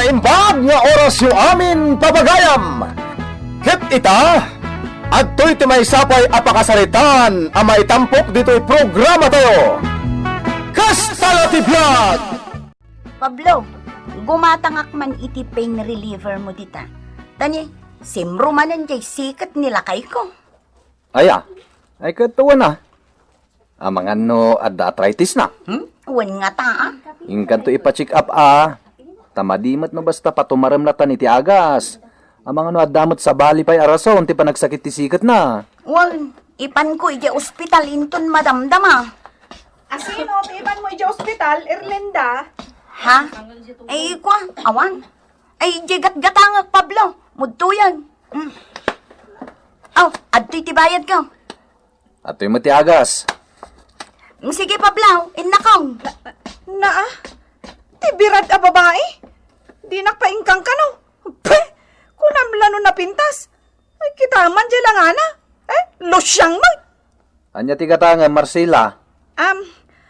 naimbag nga oras yung amin pabagayam. Hit ita, at to'y timay sapay apakasaritan ang maitampok dito'y programa tayo. Kastalatibiyat! Pablo, gumatangak man iti pain reliever mo dita. Tani, simrumanan jay sikat nilakay ko. Ay katuwa na. Amang ano at arthritis na. Uwan nga taa. Ingkan to ipa-check up Tamadimat no basta patumaram na iti agas. Amang ano at damot sa bali pa'y arason ti panagsakit ti sikat na. Uwan, ipan ko iti ospital inton madamdama. Asino, tiban mo iti ospital, Erlinda. Ha? Ay, kwa, awan. Ay, gat-gatangak, Pablo. Mudtuyan. Adto'y tibayad ka. At to'y mati agas. Sige, Pablo, innakaw. Tibirad a babae. Di nakpaingkang ka no. Peh, kunam lano na pintas. Ay, kita man dyan lang ana. Losyang mag. Anya ti katanga, Marcela.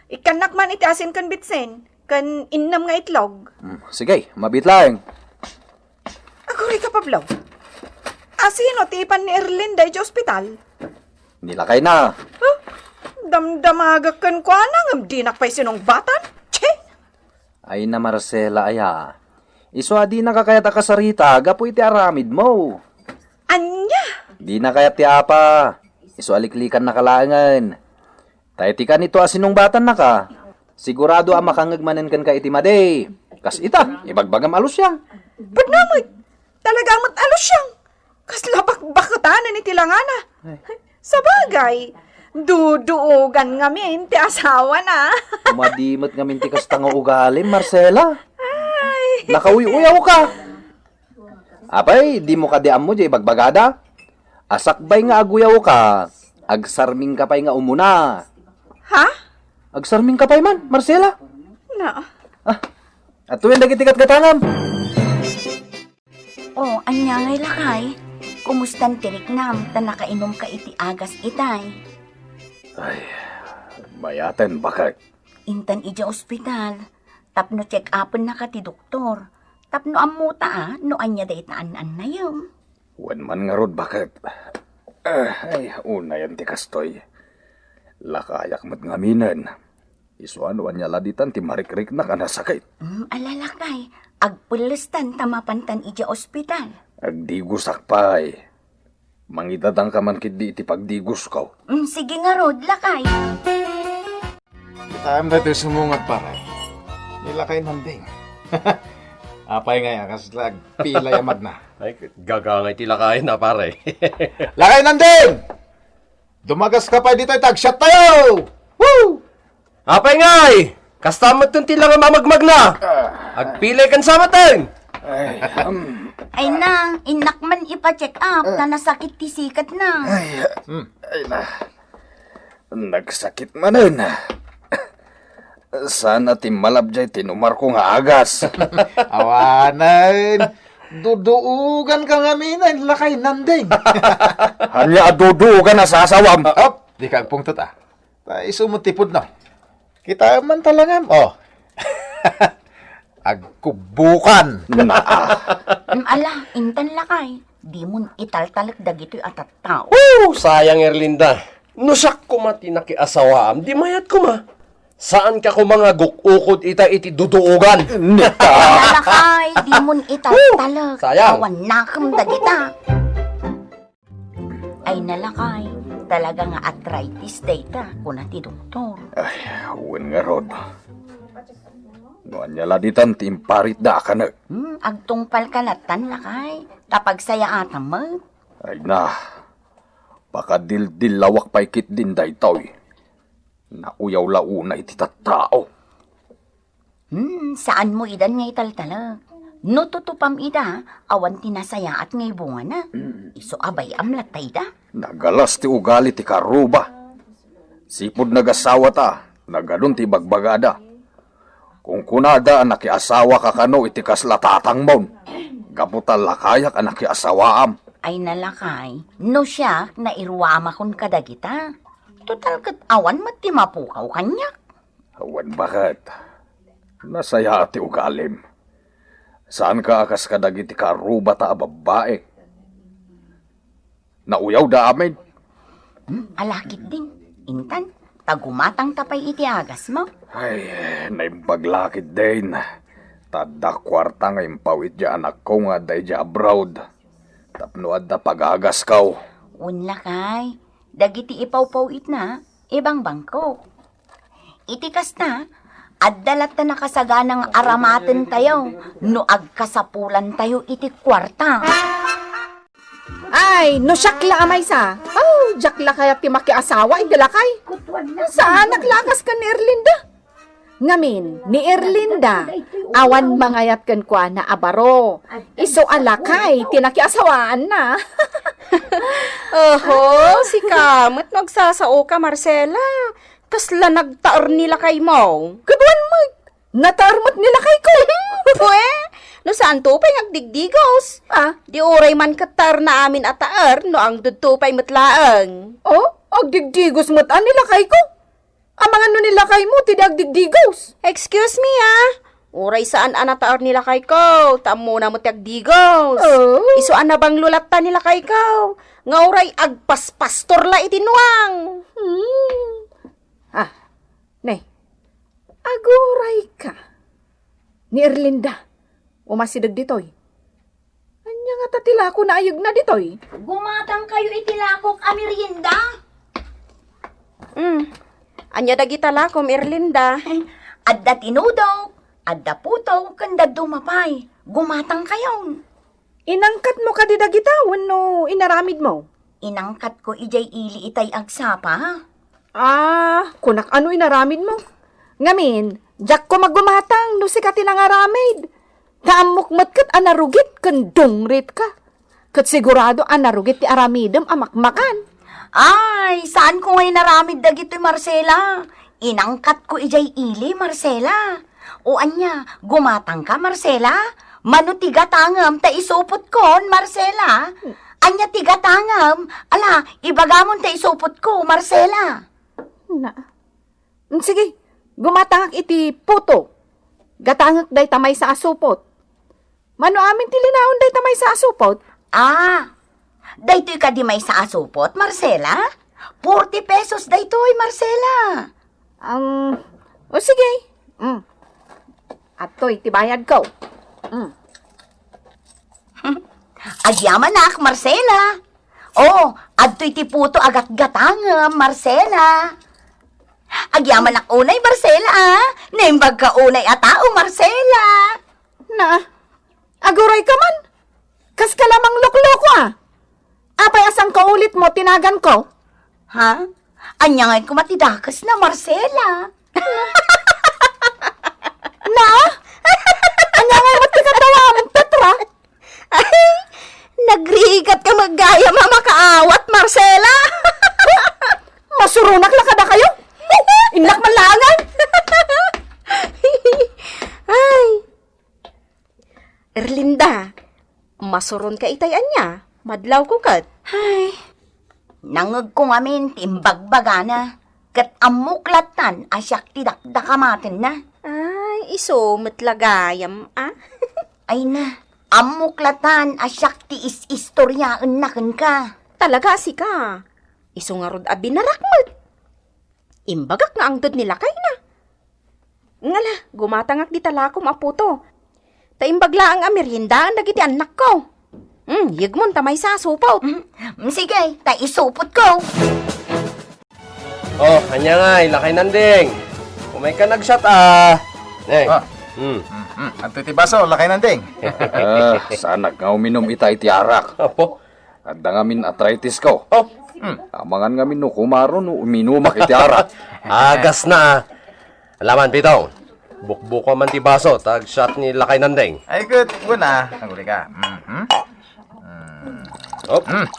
Ikanak man iti asin kan bitsen. Kan innam nga itlog. Sige, mabitlang. Aguri ka, Pablo. Asino, tipan ni Erlinda iti ospital. Nilakay na. Damdamagakan ko anang di nakpay sinong batan. Che! Ay na Marcela, aya. Iso di na kakayat akasarita, gapo iti aramid mo. Anya? Di na kayat ti apa. Iso aliklikan na kalangan. Tayo ti ka nito asinong batan na ka. Sigurado ang makangagmanan kan ka iti maday. Kas ita, ibagbagam alus yang. Ba't naman? Talagang mat-alos siyang. Kaslapak bakatanan iti langana. Sa bagay, duduogan nga min ti asawa na. Umadimot nga minti kas tanga ugalim, Marcela. Nakauy-uyaw ka. Apay, di mo kadiam mo jay bagbagada. Asakbay nga aguyaw ka. Agsarming ka pa'y nga umuna. Ha? Agsarming ka pa'y man, Marcela. Na. At tuwin dagitikat katangam. Anya ngay lakay. Kumustan tirik nam, ta nakainom ka iti agas itay. Ay, bayaten bakit? Intan ija ospital. Tapno check upin na ka ti doktor. Tapno amuta no anya da itaan na yung. Wan man nga rod bakit? Ay, una yan ti kastoy. Lakayak mat ngaminan. Isuan wan niya laditan ti marikrik na kanasakit. Alalakay, agpulistan tamapantan ija ospital. Agdigos akpay. Mangitadang ka man kidi iti pagdigos ka. Sige nga rod, lakay. Time na ito sumungat paray. Nilakay nanding. Apay nga kaslag pila yamad na. Ay, gagangay tilakayin na pare. Lakay nanding! Dumagas ka pa dito tag-shot tayo! Woo! Apay ngay! Kastamat tun tila nga mamagmag na! Agpilay kan sa matan! Ay na, inakman ipa-check up na nasakit ti sikat na. Ay na. Nagsakit manan. Sana timalabjay tinumar ko nga agas. Awanan! Duduugan ka nga minan, lakay nanding. Hanya adudu ka na sasawam. Op, di ka agpungtot Tayo sumutipod na. Kita man talangam. Agkubukan. Ala, intan lakay. Di mo italtalak dagito'y atat tao. Sayang Erlinda. Nusak ko mati nakiasawaam, di mayat ko ma. Saan ka ko mga gukukod ita iti duduugan? Lakay, di mo italtalak. Sayang. Awan nakam dagita. Ay nalakay, talaga nga arthritis data kuna ti doktor. Ay, uwan nga rod. Noan niya laditan timparit da ka na. Agtungpal kalatan lakay, tapag saya atam mo. Ay na. Baka dil lawak pa'y kit din daytoy. Nauyaw launa iti tattao. Saan mo idan nga italtalak? No tutupam ida, awan tinasaya at ngay bunga na. Iso abay amlatay da. Nagalas ti ugali ti karuba. Sipod nagasawa ta, nagadun ti bagbagada. Kung kunada ang nakiasawa ka kano iti kaslatatang mon. Gabutal lakayak ang nakiasawaam. Ay nalakay, no siya na iruwama kon kadagita. Total kat awan matimapukaw kanyak. Awan bakit? Nasaya ati ugalim. Saan ka akas kadagiti karuba ta babae? Nauyaw da amin. Alakit din. Intan, tagumatang tapay iti agas mo. Ay, naimpaglakid din. Tada kwarta nga impawit ja anak ko nga day ja abroad. Tapno da pagagas kaw. Unla kay, dagiti ipawpawit na, ibang bangko. Itikas na, addalat na nakasaganang aramaten tayo, no agkasapulan tayo iti kwarta. Ay, no syakla amay sa. Oh, jakla kaya ti makiasawa, indila kay. Saan naklakas ka ni Erlinda? Ngamin, ni Erlinda, awan mangayat kan kwa na abaro. Iso alakay, tinakiasawaan na. Oho, si Kamot nagsasao ka, Marcela. Kasla nagtaor nila kay mo. Kaduan mo, natarmat nila kay ko. Pwe, no saan to pa'y nagdigdigos? Ah, Di oray man katar na amin ataar, no ang dudto pa'y matlaang. oh, agdigdigos mo't nila kay ko. Amang ano nila kay mo, tidagdigdigos. Excuse me, ah. Oray saan anataor nila kay ko? Tamo na mo tagdigos. Oh. Isuan na bang lulata nila kay ko? Nga oray agpaspastor la itinuang. Ah, ne, aguray ka. Ni Erlinda, umasidag ditoy. Anya nga tatila ko na ayog na ditoy. Gumatang kayo itilakok amerienda. Anya dagitala kom Erlinda. Adda tinudaw, adda putaw, kanda dumapay. Gumatang kayo. Inangkat mo ka di dagitawan no inaramid mo. Inangkat ko ijay ili itay agsapa. Ah, kunak ano inaramid mo? Ngamin, jak ko maggumatang no si kati nangaramid. Kaamukmat kat anarugit kan dungrit ka. Kat sigurado anarugit ti aramidem amakmakan. Ay, saan ko ngay naramid dagito'y Marcela? Inangkat ko ijay ili, Marcela. O anya, gumatang ka, Marcela? Mano tigatangam, ta isupot kon, Marcela? Anya tigatangam, ala, ibagamon ta isupot ko, Marcela. Na. Sige, gumatangak iti puto. Gatangak day tamay sa asupot. Mano amin tilinahon day tamay sa asupot? Ah, daytoy ka di may sa asupot, Marcela? 40 pesos daytoy, Marcela. O sige. Atoy, tibayad ko. Agyamanak, Marcela. Oh, adtoy ti puto agat gatangam, Marcela. Agyamanak unay, Marcela, ah. Naimbag ka unay atao, Marcela. Na, aguray ka man. Kas ka lamang lukloko ah. Apay asang kaulit mo, tinagan ko. Ha? Anya ngay kumatidakas na, Marcela. Na? Anya nga mo tigatawa ang Petra? Ay, nagrigat ka maggaya mamakaawat, Marcela. Masurunak lang kada kayo? Inlak man langan? Ay. Erlinda, masuron ka itayan niya. Madlaw ko kat. Ay, nangag ko ngamin timbagbagana. Kat amuklatan asyak tidakdakamatin na. Ay, iso matlagayam, ah? Ay na, amuklatan asyak ti is-istoryaan na ka. Talaga si ka. Iso nga rod abinarakmat. Imbagak nga ang dod nila kay na. Ngala, gumatangak di talakom aputo. Taimbagla ang ameryenda ang nagiti anak ko. Yigmon tamay sa supot. Sige, ta isupot ko. Oh, kanya nga, ilakay nanding. Kumay ka nag-shot ah. Neng. Ah. Ang titibaso, lakay nanding. Sana nga uminom itay ti arak. Apo. At ngamin arthritis ko. Oh, Amangan ngamin no kumaro no uminumak iti arak. agas na ah. Alaman, Pitong. Bukbuko man ti baso, tag-shot ni lakay nanding. Ay, good. Una, ang guli ka.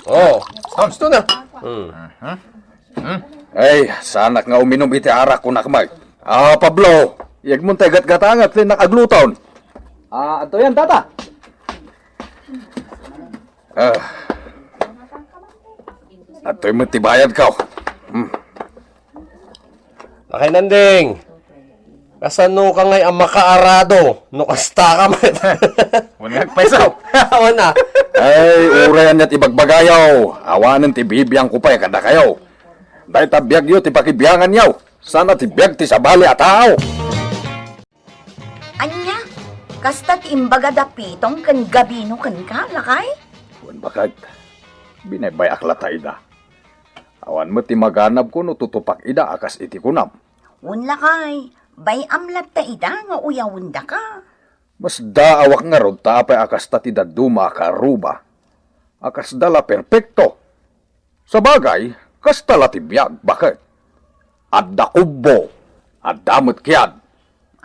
Oh, gusto na. Ay, sana nga uminom iti arak ko nakmay. Ah, Pablo, yag mo tayo gat-gatangat rin nakagluton. Ah, ato yan, tata. Ato'y matibayad ka. Lakay nanding. Kasano ka ngay ang makaarado? No kasta ka man. Wala nagpaisaw. Wana. Ay, urayan niya tibagbagayaw. Awanan ti bibiyang ko pa kada kayo. Dahil tabiyag yo ti pakibiyangan yaw. Sana ti biyag ti sabali at tao. Anya, kasta ti imbaga dapitong kan gabino kan ka, lakay? Kung bakit, binebay aklata ida. Awan mo ti maganap ko no tutupak ida akas iti kunam. Un lakay, bay amlat ta ida nga uyawunda ka. Mas daawak nga rod tapay akas ta ti daduma ka ruba. Akas dala perpekto. Sa bagay, kas tala ti biyag, bakit? Adda kubbo, adda mutkiyad.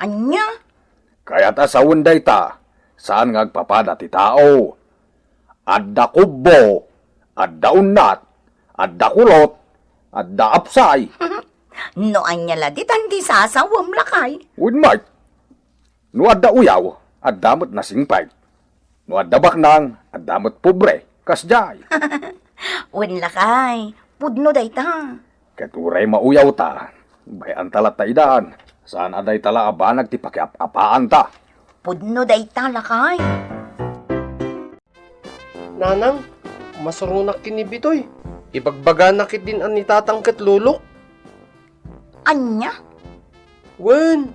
Anya, Kaya ta sa unday ta, saan nga agpapada ti tao? Adda kubbo, adda unat, adda kulot, adda apsay. no anya laditan di sasawam lakay. Unmay. No adda uyaw, adda mo't nasingpay. No adda baknang, adda mo't pobre, kasjay. Un lakay, pudno day ta. Keturay mauyaw ta, bayan talat ta idaan. Saan aday tala abanag ti pakiapapaan ta? Pudno day ta lakay. Nanang, masurunak kinibitoy. Ibagbaga nakit din an nitatangkat lulok. Anya, Wen,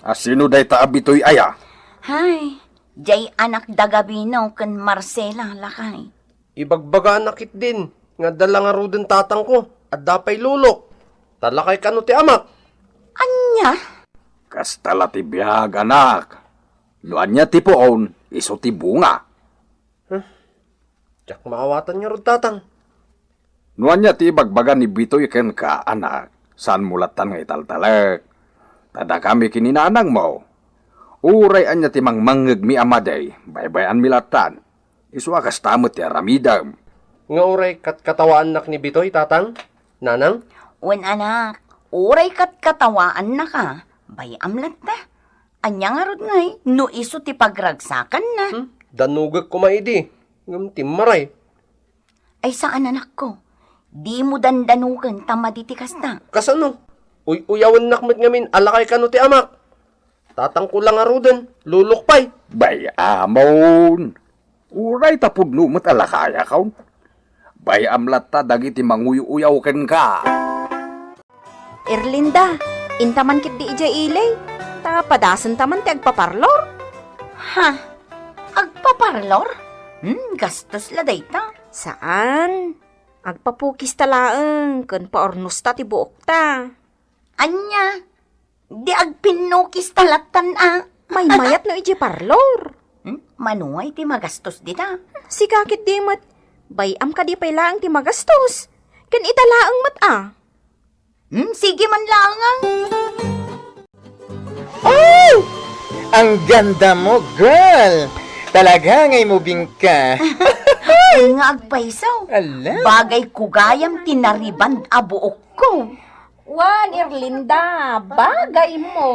Asino day ta abitoy aya? hay, jay anak dagabino kan Marcela lakay. ibagbaga nakit din. Nga dala nga ruden tatang ko. At dapay lulok. Talakay kano ti amak. Anya, Kastala ti biyag anak. Luan niya ti poon, iso ti bunga. Tiyak maawatan nga rod tatang. Nuan niya ti bagbaga ni Bitoy ken ka anak. Saan mulatan nga italtalek? Tada kami kininanang mo. Uray anya ti mangmangeg mi amaday. Baybayan milatan. Iswa kas tamot ti aramidam. Nga uray katkatawaan nak ni Bitoy tatang. Nanang, un anak, uray kat katawaan na ka. Bay amlat ta. Anya nga rod ngay, no iso ti pagragsakan na. danugag ko maidi. Ngam timmaray. Ay saan anak ko? Di mo dandanukan tamaditi kasta. Kasano? Uyawan nakmat ngamin alakay kano ti amak. Tatang ko lang nga ruden. Lulok pay. Bayamon. Uray tapod numot alakaya kaun. Bayamlat ta dagiti manguyuyaw ken ka. Erlinda, intaman kit di ija ilay. Ta padasan taman ti agpaparlor. Ha? Agpaparlor? Gastos la day ta. Saan? Agpapukis talaeng, kun paornos ta ti buok ta. Anya, di agpinukis talatan May mayat no iji parlor. Manuay ti magastos di ta. Si kakit di mat, bayam ka di pailaang ti magastos. Kan italaang mat Sige man lang Ang ganda mo, girl! Talaga ngay mo bingka. Ay nga agpaisaw. Ala. Bagay kugayam tinariban abuok ko. Wan, Erlinda, bagay mo.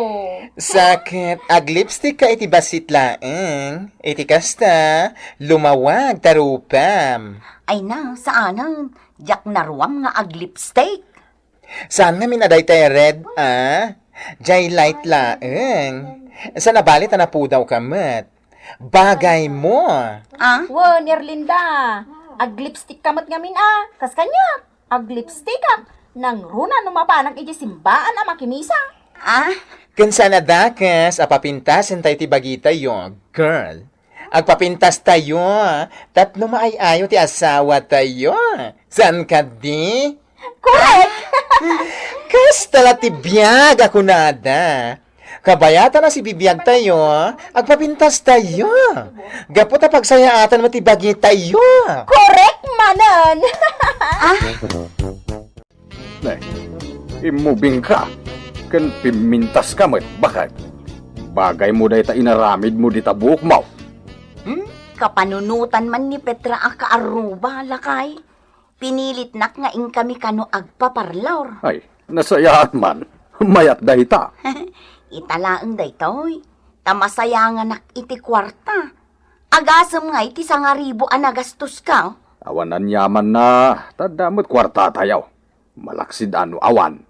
Sakit, ag lipstick ka iti basit laeng. Iti kasta, lumawag tarupam. Ay na, saanan? Jak naruam nga ag lipstick. Saan nga minaday tayo red, Jay light laeng. Sa nabalit na po daw kamat. Bagay mo. Wan, Erlinda, ag lipstick kamat ngamin kas kanya, ag lipstick nang runa numapanag iji simbaan makimisa. Kansa na dakas, apapintasin tayo ti bagita yo, girl. Agpapintas tayo, tatlo maayayo ti asawa tayo. Saan ka di? Correct! Kastala ti biyag ako nada. Kabayata na si bibiyag tayo, agpapintas tayo. Gaputa pagsayaatan mo ti bagi tayo. Correct, manan! Imubing ka. Ken pimintas ka met. Bakit? Bagay mo day ta inaramid mo di tabuk mo. Kapanunutan man ni Petra aka aruba lakay. Pinilit nak nga ing kami kano agpaparlor. Ay, nasayaat man. Mayat day ta. Italaang day toy. Tamasayangan nak iti kwarta. Agasam nga iti 1,000 anagastos ka. Awanan yaman na. Tadamot kwarta tayaw. Malaksid ano awan.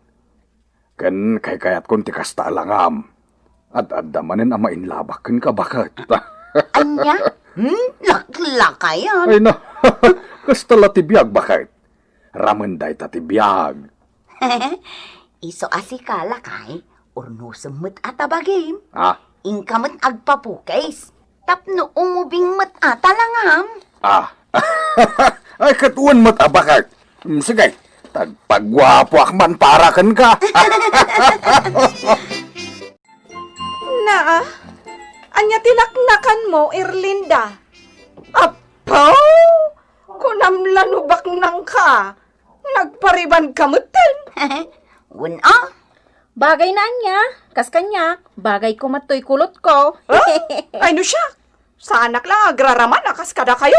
Ken kay kayat kon ti kasta langam. At adamanen ama inlabaken ka bakit? Anya? Laklakay yan. Ay na, kasta la tibiyag bakit? Ramen day ta tibiyag. Iso asika lakay, urnusom met atabagim. Ah, Ingkamet agpapukais. Tapno umubing met atalangam. ah. Ay katuan mat bakit? Sige, tagpagwapo akman parakan ka. Na, anya tinaknakan mo, Erlinda. Apaw! Kunamlanubak nang ka. Nagpariban kamutan. Wuna? Bagay na anya, kas kanya, bagay ko matoy kulot ko. Ay no siya, sa anak lang agraraman akas kada kayo.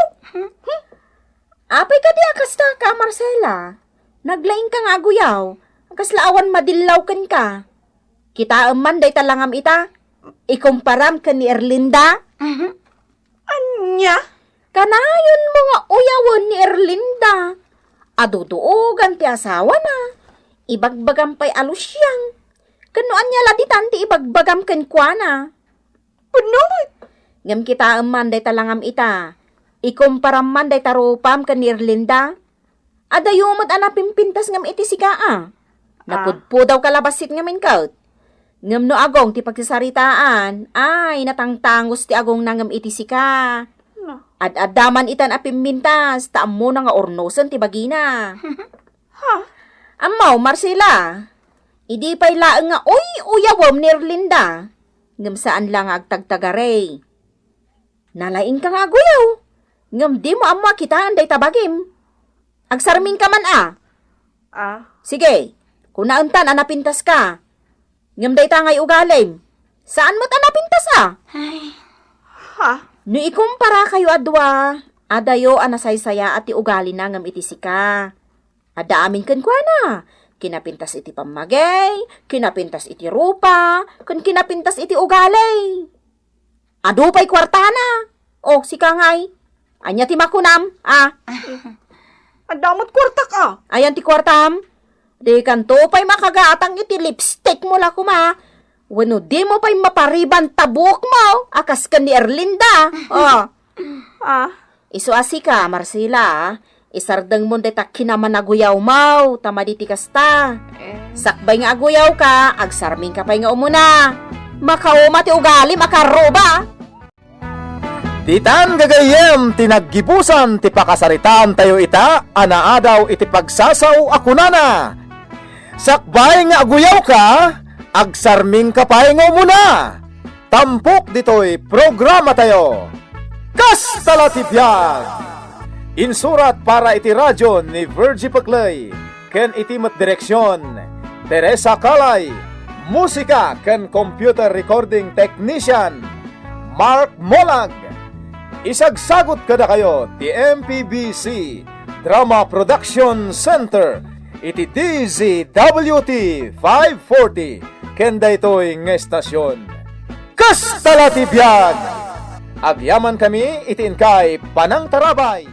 Apay ka di akas ta ka, Marcela. Naglaing ka nga aguyaw, akas laawan madilaw kan ka. Kita man day talangam ita, ikumparam ka ni Erlinda. Anya? Kanayon mga uyawon ni Erlinda. Aduduogan ti asawa na. Ibagbagam pa'y alusyang. Kanuan niya laditan ti ibagbagam ken kuana. Punot. Ngam kita man day talangam ita. Ikumparam man day tarupam ken ni Erlinda. Adayumot anapim pintas ngam iti sikaa. Napudpo daw kalabasit ngamin kaut. Ngam no agong ti pagsasaritaan. Ay natangtangos ti agong nangam iti sika. Ad-adaman itan apim mintas, taam mo na nga ornosan ti bagina. Amaw, Marcela, idi pa'y laang nga, uyawom ni Erlinda. Ngam saan lang agtagtagaray. Nalaing ka nga guyaw. Ngam di mo amma kita anday tabagim. Agsarming ka man Sige, kung nauntan anapintas ka. Ngam day tangay ugalim. Saan mo't anapintas No ikumpara kayo adwa, adayo anasaysaya at ugali na ngam iti sika. Ada amin kan kwa na. Kinapintas iti pamagay, kinapintas iti rupa, kun kinapintas iti ugali. Ado pa'y kwartana. O, sika ngay. Anya ti makunam, Ang damot kwarta ka. Ayan ti kwartam. Di kanto pa'y makagatang iti lipstick mo la kuma. Wano di mo pa'y mapariban tabuk mo. Akas ka ni Erlinda. Iso asika, Marcela. Isardeng mo deta kinamanaguyaw mo. Tamaditi kasta. Sakbay nga aguyaw ka. Agsarming ka pa'y nga umuna. Makauma ti ugali, makaroba. Titan gagayem tinaggibusan ti pakasaritaan tayo ita, anaadaw iti pagsasaw akunana. Sakbay nga aguyaw ka, agsarming kapay nga muna. Tampok dito'y programa tayo. Kastala ti biyag! Insurat para iti radyo ni Virgie Paclay, ken iti mat direksyon, Teresa Calay. Musika ken computer recording technician, Mark Molag. Isagsagot kada kayo ti MPBC Drama Production Center iti DZWT 540 kenda ito'y ng estasyon. Kastala ti biyag! Agyaman kami itin kay Panang Tarabay.